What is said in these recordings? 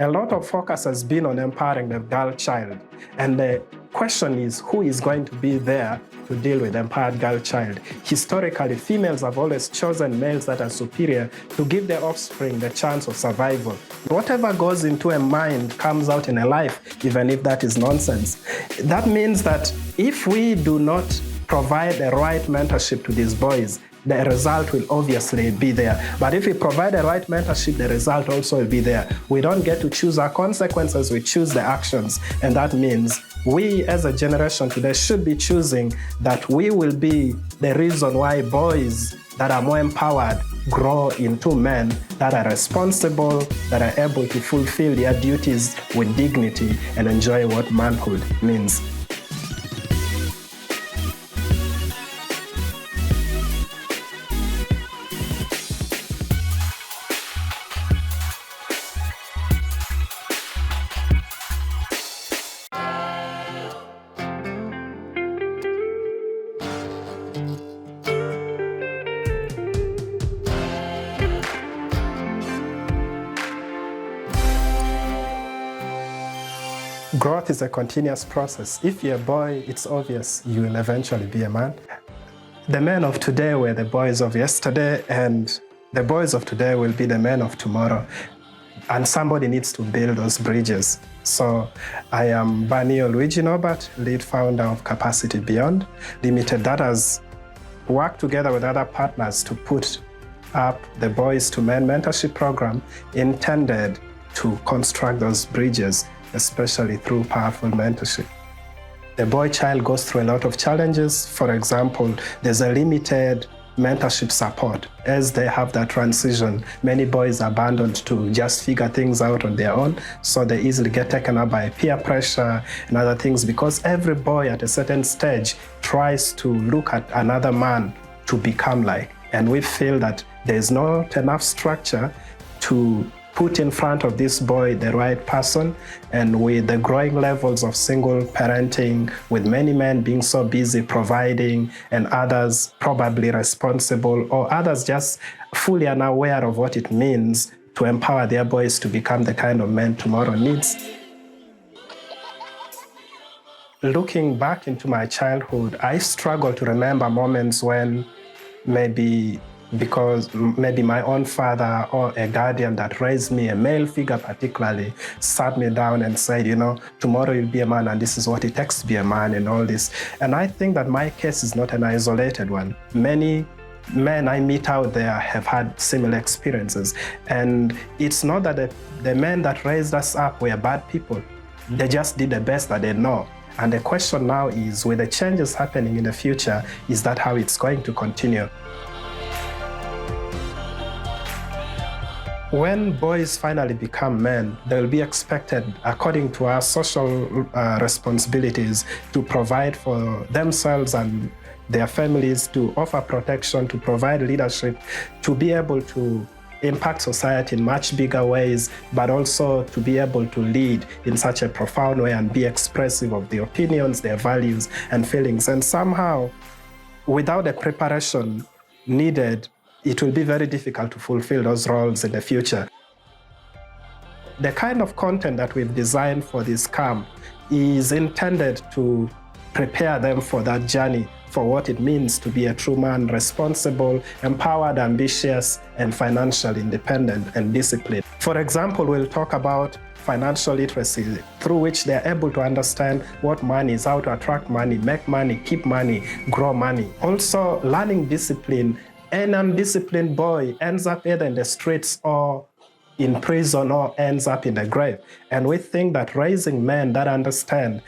A lot of focus has been on empowering the girl child. And the question is, who is going to be there to deal with the empowered girl child? Historically, females have always chosen males that are superior to give their offspring the chance of survival. Whatever goes into a mind comes out in a life, even if that is nonsense. That means that if we do not provide the right mentorship to these boys, the result will obviously be there. But if we provide the right mentorship, the result also will be there. We don't get to choose our consequences, we choose the actions. And that means we as a generation today should be choosing that we will be the reason why boys that are more empowered grow into men that are responsible, that are able to fulfill their duties with dignity and enjoy what manhood means. Growth is a continuous process. If you're a boy, it's obvious you will eventually be a man. The men of today were the boys of yesterday, and the boys of today will be the men of tomorrow. And somebody needs to build those bridges. So I am Banio Luiji Nobert, lead founder of Capacity Beyond Limited, that has worked together with other partners to put up the Boys to Men mentorship program intended to construct those bridges, especially through powerful mentorship. The boy child goes through a lot of challenges. For example, there's a limited mentorship support. As they have that transition, many boys are abandoned to just figure things out on their own, so they easily get taken up by peer pressure and other things, because every boy at a certain stage tries to look at another man to become like. And we feel that there's not enough structure to put in front of this boy the right person. And with the growing levels of single parenting, with many men being so busy providing and others probably responsible, or others just fully unaware of what it means to empower their boys to become the kind of men tomorrow needs. Looking back into my childhood, I struggle to remember moments when maybe my own father or a guardian that raised me, a male figure particularly, sat me down and said, tomorrow you'll be a man and this is what it takes to be a man and all this. And I think that my case is not an isolated one. Many men I meet out there have had similar experiences. And it's not that the men that raised us up were bad people. They just did the best that they know. And the question now is, with the changes happening in the future, is that how it's going to continue? When boys finally become men, they will be expected, according to our social responsibilities, to provide for themselves and their families, to offer protection, to provide leadership, to be able to impact society in much bigger ways, but also to be able to lead in such a profound way and be expressive of their opinions, their values and feelings. And somehow, without the preparation needed, it will be very difficult to fulfill those roles in the future. The kind of content that we've designed for this camp is intended to prepare them for that journey, for what it means to be a true man, responsible, empowered, ambitious, and financially independent and disciplined. For example, we'll talk about financial literacy, through which they're able to understand what money is, how to attract money, make money, keep money, grow money. Also, learning discipline. An undisciplined boy ends up either in the streets or in prison or ends up in the grave. And we think that raising men that understand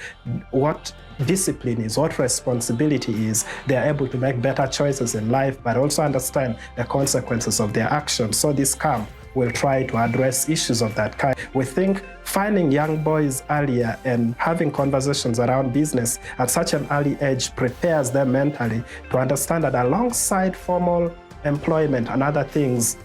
what discipline is, what responsibility is, they are able to make better choices in life, but also understand the consequences of their actions. So this camp will try to address issues of that kind. We think finding young boys earlier and having conversations around business at such an early age prepares them mentally to understand that alongside formal employment and other things,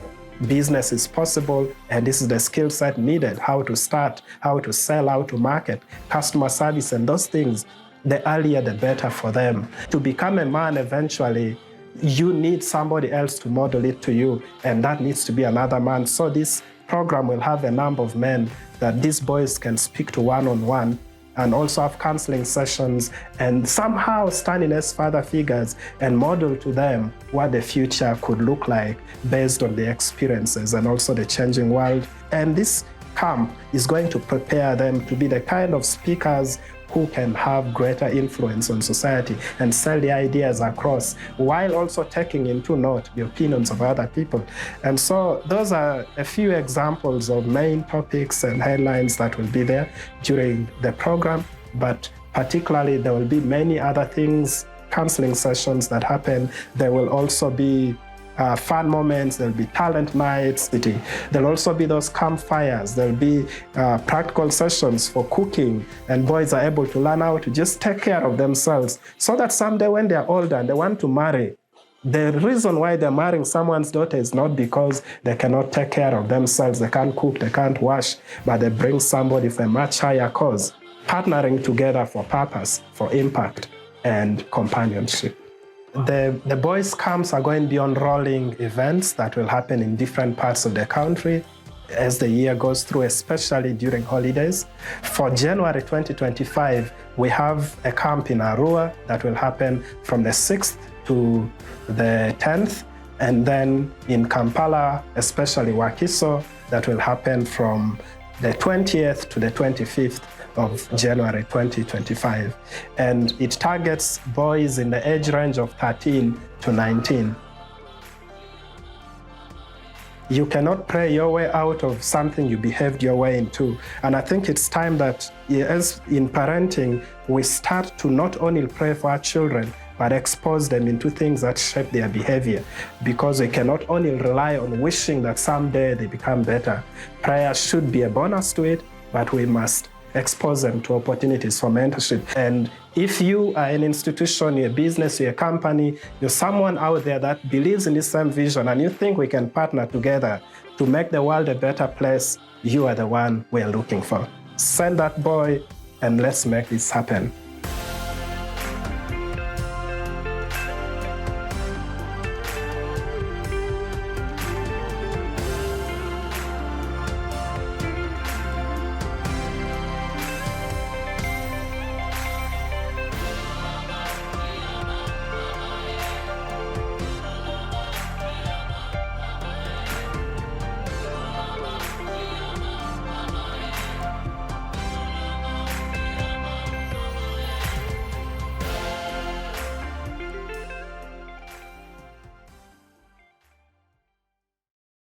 business is possible, and this is the skill set needed, how to start, how to sell, how to market, customer service, and those things. The earlier, the better for them. To become a man eventually, you need somebody else to model it to you, and that needs to be another man. So this program will have a number of men that these boys can speak to one-on-one, and also have counseling sessions and somehow standing as father figures and model to them what the future could look like based on their experiences and also the changing world. And this camp is going to prepare them to be the kind of speakers who can have greater influence on society and sell their ideas across, while also taking into note the opinions of other people. And so those are a few examples of main topics and headlines that will be there during the program, but particularly there will be many other things, counseling sessions that happen. There will also be fun moments, there'll be talent nights, there'll also be those campfires, there'll be practical sessions for cooking, and boys are able to learn how to just take care of themselves so that someday when they're older and they want to marry, the reason why they're marrying someone's daughter is not because they cannot take care of themselves, they can't cook, they can't wash, but they bring somebody for a much higher cause, partnering together for purpose, for impact and companionship. The boys' camps are going to be on rolling events that will happen in different parts of the country as the year goes through, especially during holidays. For January 2025, we have a camp in Arua that will happen from the 6th to the 10th, and then in Kampala, especially Wakiso, that will happen from the 20th to the 25th of January 2025. And it targets boys in the age range of 13 to 19. You cannot pray your way out of something you behaved your way into. And I think it's time that, as in parenting, we start to not only pray for our children, but expose them into things that shape their behavior. Because we cannot only rely on wishing that someday they become better. Prayer should be a bonus to it, but we must expose them to opportunities for mentorship. And if you are an institution, you're a business, you're a company, you're someone out there that believes in this same vision and you think we can partner together to make the world a better place, you are the one we're looking for. Send that boy and let's make this happen.